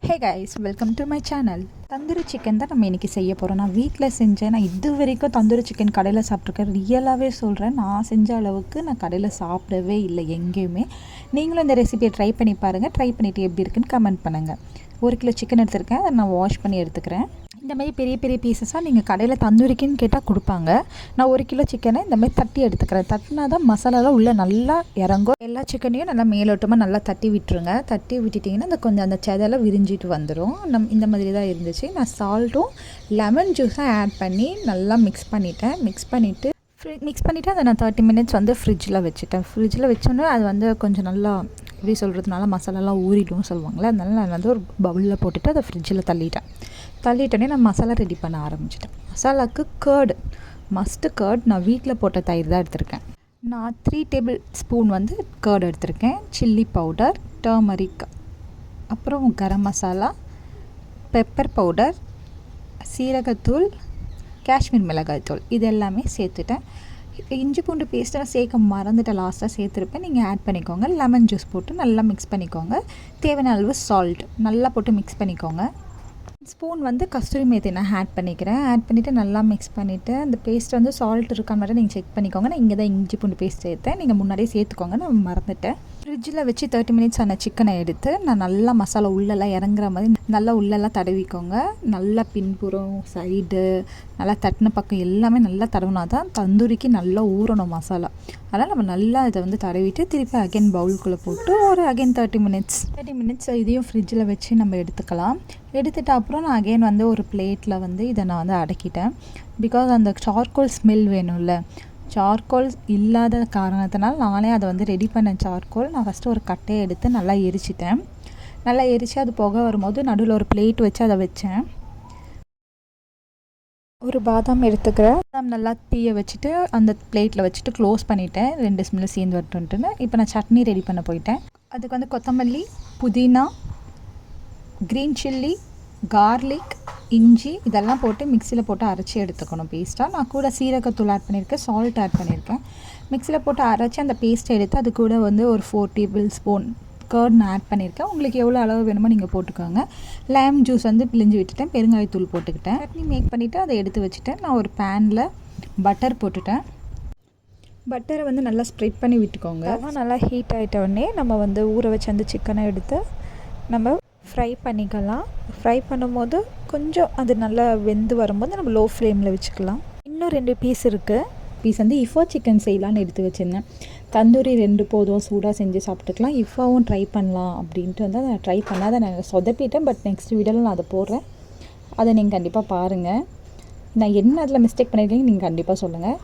Hey guys, welcome to my channel. Tandoori chicken தான் நம்ம இன்றைக்கி செய்ய போகிறோம். நான் வீட்டில் செஞ்சேன். நான் இது வரைக்கும் தந்தூரி சிக்கன் கடையில் சாப்பிட்ருக்கேன். ரியலாகவே சொல்கிறேன், நான் செஞ்ச அளவுக்கு நான் கடையில் சாப்பிடவே இல்லை எங்கேயுமே. நீங்களும் இந்த ரெசிபியை ட்ரை பண்ணி பாருங்கள். ட்ரை பண்ணிவிட்டு எப்படி இருக்குன்னு கமெண்ட் பண்ணுங்கள். 1 கிலோ சிக்கன் எடுத்துருக்கேன். அதை நான் வாஷ் பண்ணி எடுத்துக்கிறேன். இந்த மாதிரி பெரிய பெரிய பீசஸாக நீங்கள் கடையில் தந்தூரிக்குன்னு கேட்டால் கொடுப்பாங்க. நான் 1 கிலோ சிக்கனை இந்த மாதிரி தட்டி எடுத்துக்கிறேன். தட்டினா தான் மசாலாலாம் உள்ளே நல்லா இறங்கும். எல்லா சிக்கனையும் நல்லா மேலோட்டமாக நல்லா தட்டி விட்டுருங்க. தட்டி விட்டுட்டிங்கன்னா அந்த கொஞ்சம் அந்த செதெல்லாம் விரிஞ்சிட்டு வந்துடும். இந்த மாதிரி தான் இருந்துச்சு. நான் சால்ட்டும் லெமன் ஜூஸும் ஆட் பண்ணி நல்லா மிக்ஸ் பண்ணிவிட்டு அதை நான் 30 மினிட்ஸ் வந்து ஃப்ரிட்ஜில் வச்சுட்டேன். ஃப்ரிட்ஜில் வச்சோன்னே அது வந்து கொஞ்சம் நல்லா எப்படி சொல்கிறதுனால மசாலாலாம் ஊறிடும் சொல்லுவாங்களே. அதனால நான் வந்து ஒரு பவுலில் போட்டுட்டு அதை ஃப்ரிட்ஜில் தள்ளிட்டோன்னே நான் மசாலா ரெடி பண்ண ஆரம்பிச்சிட்டேன். மசாலாவுக்கு கர்டு மஸ்ட்டு கர்ட் நான் வீட்டில் போட்ட தயிர் தான் எடுத்திருக்கேன். நான் 3 டேபிள் ஸ்பூன் வந்து கர்டு எடுத்திருக்கேன். சில்லி பவுடர், டர்மரிக், அப்புறம் கரம் மசாலா, பெப்பர் பவுடர், சீரகத்தூள், காஷ்மீர் மிளகாய் தூள், இது எல்லாமே சேர்த்துட்டேன். இஞ்சி பூண்டு பேஸ்ட்டை சேர்க்க மறந்துட்டேன், லாஸ்ட்டாக சேர்த்துருப்பேன். நீங்கள் ஆட் பண்ணிக்கோங்க. லெமன் ஜூஸ் போட்டு நல்லா மிக்ஸ் பண்ணிக்கோங்க. தேவையான அளவு சால்ட் நல்லா போட்டு மிக்ஸ் பண்ணிக்கோங்க. ஸ்பூன் வந்து கஸ்தூரி மேத்தி நான் ஆட் பண்ணிக்கிறேன். ஆட் பண்ணிவிட்டு நல்லா மிக்ஸ் பண்ணிவிட்டு அந்த பேஸ்ட் வந்து சால்ட் இருக்கான்னு மட்டும் நீங்கள் செக் பண்ணிக்கோங்க. நான் இங்கே தான் இஞ்சி பூண்டு பேஸ்ட் சேர்த்தேன். நீங்கள் முன்னாடியே சேர்த்துக்கோங்க, நான் மறந்துட்டேன். ஃப்ரிட்ஜில் வச்சு 30 மினிட்ஸ் ஆன சிக்கனை எடுத்து நான் நல்லா மசாலா உள்ளெல்லாம் இறங்குற மாதிரி நல்லா உள்ளெல்லாம் தடவிக்கோங்க. நல்லா பின்புறம் சைடு நல்லா தட்டின பக்கம் எல்லாமே நல்லா தடவினா தான் தந்தூரிக்கு நல்லா ஊறணும் மசாலா. அதனால் நம்ம நல்லா இதை வந்து தடவிட்டு திருப்பி அகைன் பவுலுக்குள்ளே போட்டு ஒரு அகைன் 30 மினிட்ஸ் இதையும் ஃப்ரிட்ஜில் வச்சு நம்ம எடுத்துக்கலாம். எடுத்துகிட்டு அப்புறம் நான் அகைன் வந்து ஒரு பிளேட்டில் வந்து இதை நான் வந்து அடக்கிட்டேன். பிகாஸ் அந்த சார்கோல் ஸ்மெல் வேணும்ல. சார்கோல் இல்லாத காரணத்தினால நானே அதை வந்து ரெடி பண்ணேன். சார்கோல் நான் ஃபஸ்ட்டு ஒரு கட்டையை எடுத்து நல்லா எரிச்சிட்டேன். நல்லா எரித்து அது புகை வரும்போது நடுவில் ஒரு பிளேட் வச்சு அதை வச்சேன். ஒரு பாதாம் எடுத்துக்கிறேன். பாதாம் நல்லா தீய வச்சுட்டு அந்த பிளேட்டில் வச்சுட்டு க்ளோஸ் பண்ணிவிட்டேன். 2 ஸ்மெல் சேர்ந்து வரட்டுன்ட்டுன்னு. இப்போ நான் சட்னி ரெடி பண்ண போயிட்டேன். அதுக்கு வந்து கொத்தமல்லி, புதினா, க்ரீன் சில்லி, கார்லிக், இஞ்சி இதெல்லாம் போட்டு மிக்சியில் போட்டு அரைச்சி எடுத்துக்கணும் பேஸ்ட்டாக. நான் கூட சீரகத்தூள் ஆட் பண்ணியிருக்கேன், சால்ட் ஆட் பண்ணியிருக்கேன். மிக்சியில் போட்டு அரைச்சி அந்த பேஸ்ட்டை எடுத்து அது கூட வந்து ஒரு 4 டேபிள் ஸ்பூன் கர்ட் நான் ஆட் பண்ணியிருக்கேன். உங்களுக்கு எவ்வளோ அளவு வேணுமோ நீங்கள் போட்டுக்கோங்க. லெமன் ஜூஸ் வந்து பிழிஞ்சு விட்டுட்டேன். பெருங்காயத்தூள் போட்டுக்கிட்டேன். சட்னி மேக் பண்ணிவிட்டு அதை எடுத்து வச்சுட்டேன். நான் ஒரு பேனில் பட்டர் போட்டுட்டேன். பட்டரை வந்து நல்லா ஸ்ப்ரெட் பண்ணி விட்டுக்கோங்க. நல்லா ஹீட் ஆகிட்ட உடனே நம்ம வந்து ஊற வச்சு அந்த சிக்கனை எடுத்து நம்ம ஃப்ரை பண்ணிக்கலாம். ஃப்ரை பண்ணும்போது கொஞ்சம் அது நல்லா வெந்து வரும்போது நம்ம லோ ஃப்ளேமில் வச்சுக்கலாம். இன்னும் 2 பீஸ் இருக்குது. பீஸ் வந்து இஃபா சிக்கன் செய்யலான்னு எடுத்து வச்சுருந்தேன். தந்தூரி 2 போதும், சூடாக செஞ்சு சாப்பிட்டுக்கலாம். இஃபாவும் ட்ரை பண்ணலாம் அப்படின்ட்டு வந்து அதை ட்ரை பண்ணாத நான் சொதப்பிட்டேன். பட் நெக்ஸ்ட் வீடியோவில் நான் அதை போடுறேன். அதை நீங்கள் கண்டிப்பாக பாருங்கள். நான் என்ன அதில் மிஸ்டேக் பண்ணியிருக்கீங்க நீங்கள் கண்டிப்பாக சொல்லுங்கள்.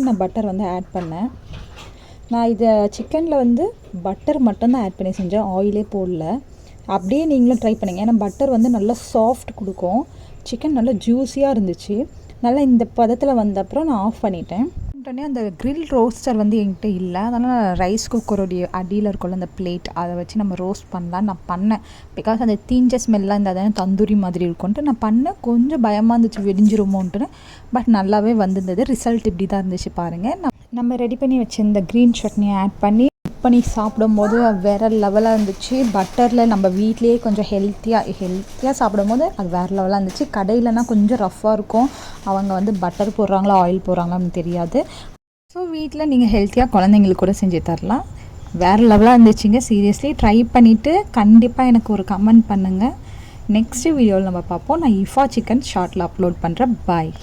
நான் பட்டர் வந்து ஆட் பண்ணேன். நான் இதை சிக்கனில் வந்து பட்டர் மட்டும்தான் ஆட் பண்ணி செஞ்சேன், ஆயிலே போடல. அப்படியே நீங்களும் ட்ரை பண்ணுங்கள். ஏன்னா பட்டர் வந்து நல்லா சாஃப்ட் கொடுக்கும். சிக்கன் நல்லா ஜூஸியாக இருந்துச்சு. நல்லா இந்த பதத்தில் வந்த அப்புறம் நான் ஆஃப் பண்ணிட்டேன். உடனே அந்த கிரில் ரோஸ்டர் வந்து என்கிட்ட இல்லை. அதனால் ரைஸ் குக்கருடைய அடியில் இருக்குள்ள அந்த பிளேட் அதை வச்சு நம்ம ரோஸ்ட் பண்ணலான்னு நான் பண்ணேன். பிகாஸ் அந்த தீஞ்ச ஸ்மெல்லாம் இருந்தால் தானே தந்தூரி மாதிரி இருக்கும்ன்ட்டு நான் பண்ணேன். கொஞ்சம் பயமாக இருந்துச்சு வெடிஞ்சிருமோன்ட்டுன்னு. பட் நல்லாவே வந்திருந்தது. ரிசல்ட் இப்படி தான் இருந்துச்சு பாருங்கள். நம்ம ரெடி பண்ணி வச்சுருந்த க்ரீன் சட்னியை ஆட் பண்ணி சாப்பிடும்போது வேறு லெவலாக இருந்துச்சு. பட்டரில் நம்ம வீட்லேயே கொஞ்சம் ஹெல்த்தியாக சாப்பிடும்போது அது வேறு லெவலாக இருந்துச்சு. கடையிலனா கொஞ்சம் ரஃப்பாக இருக்கும். அவங்க வந்து பட்டர் போடுறாங்களா ஆயில் போடுறாங்களான்னு தெரியாது. ஸோ வீட்டில் நீங்கள் ஹெல்த்தியாக குழந்தைங்களுக்கு கூட செஞ்சு தரலாம். வேறு லெவலாக இருந்துச்சுங்க. சீரியஸ்லி ட்ரை பண்ணிவிட்டு கண்டிப்பாக எனக்கு ஒரு கமெண்ட் பண்ணுங்கள். நெக்ஸ்ட் வீடியோவில் நம்ம பார்ப்போம். நான் இஃபா சிக்கன் ஷார்ட்டில் அப்லோட் பண்ணுறேன். பாய்.